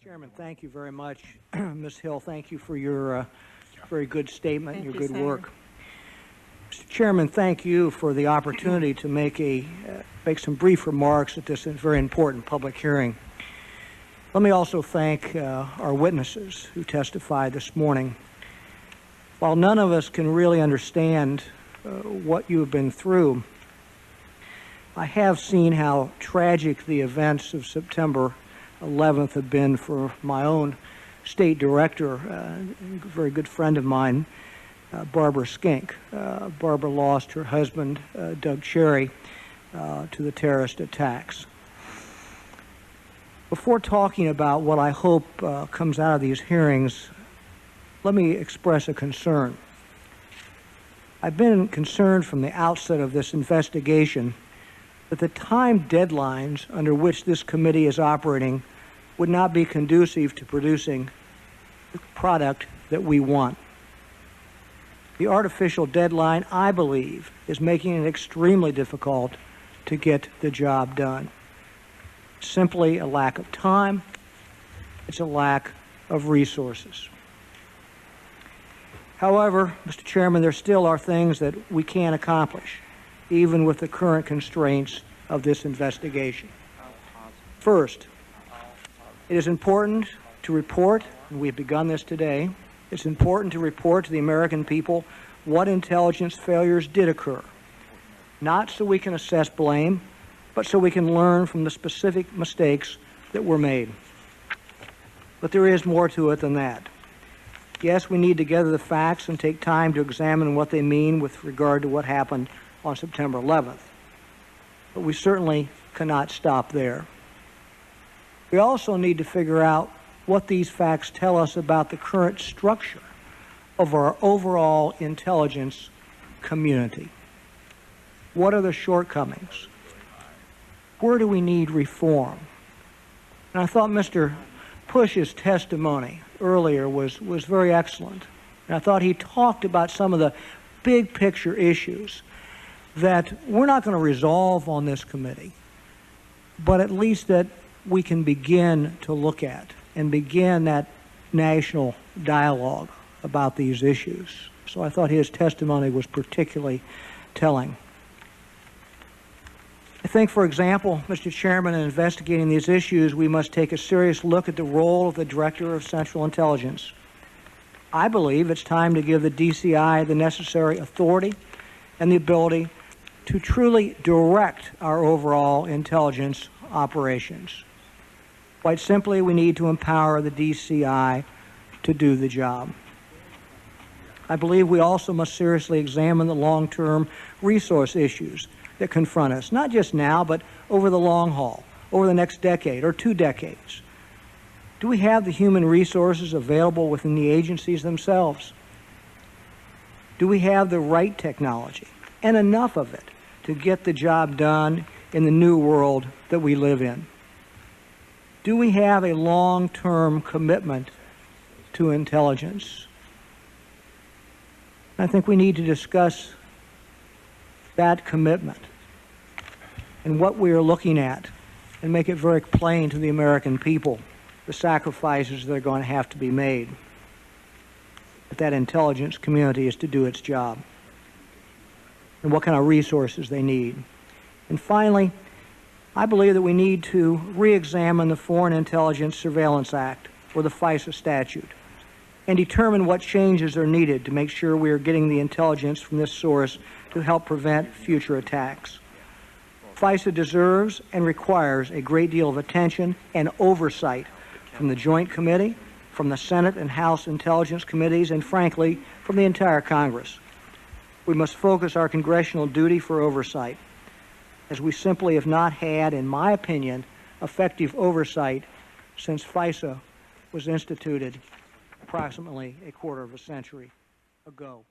Chairman, thank you very much. Ms. Hill, thank you for your very good statement and your good work. Mr. Chairman, thank you for the opportunity to make some brief remarks at this very important public hearing. Let me also thank our witnesses who testified this morning. While none of us can really understand what you have been through, I have seen how tragic the events of September 11th have been for my own state director, a very good friend of mine, Barbara Skink. Barbara lost her husband, Doug Cherry, to the terrorist attacks. Before talking about what I hope comes out of these hearings, let me express a concern. I've been concerned from the outset of this investigation that the time deadlines under which this committee is operating would not be conducive to producing the product that we want. The artificial deadline, I believe, is making it extremely difficult to get the job done. Simply a lack of time. It's a lack of resources. However, Mr. Chairman, there still are things that we can accomplish, even with the current constraints of this investigation. First, it is important to report, and we've begun this today, it's important to report to the American people what intelligence failures did occur, not so we can assess blame, but so we can learn from the specific mistakes that were made. But there is more to it than that. Yes, we need to gather the facts and take time to examine what they mean with regard to what happened on September 11th. But we certainly cannot stop there. We also need to figure out what these facts tell us about the current structure of our overall intelligence community. What are the shortcomings? Where do we need reform? And I thought Mr. Push's testimony earlier was very excellent. And I thought he talked about some of the big picture issues that we're not going to resolve on this committee, but at least that we can begin to look at and begin that national dialogue about these issues. So I thought his testimony was particularly telling. I think, for example, Mr. Chairman, in investigating these issues, we must take a serious look at the role of the Director of Central Intelligence. I believe it's time to give the DCI the necessary authority and the ability to truly direct our overall intelligence operations. Quite simply, we need to empower the DCI to do the job. I believe we also must seriously examine the long-term resource issues that confront us, not just now, but over the long haul, over the next decade or 2 decades. Do we have the human resources available within the agencies themselves? Do we have the right technology and enough of it to get the job done in the new world that we live in? Do we have a long-term commitment to intelligence? I think we need to discuss that commitment and what we are looking at and make it very plain to the American people the sacrifices that are going to have to be made if that intelligence community is to do its job, and what kind of resources they need. And finally, I believe that we need to re-examine the Foreign Intelligence Surveillance Act, or the FISA statute, and determine what changes are needed to make sure we are getting the intelligence from this source to help prevent future attacks. FISA deserves and requires a great deal of attention and oversight from the Joint Committee, from the Senate and House Intelligence Committees, and frankly, from the entire Congress. We must focus our congressional duty for oversight, as we simply have not had, in my opinion, effective oversight since FISA was instituted approximately a quarter of a century ago.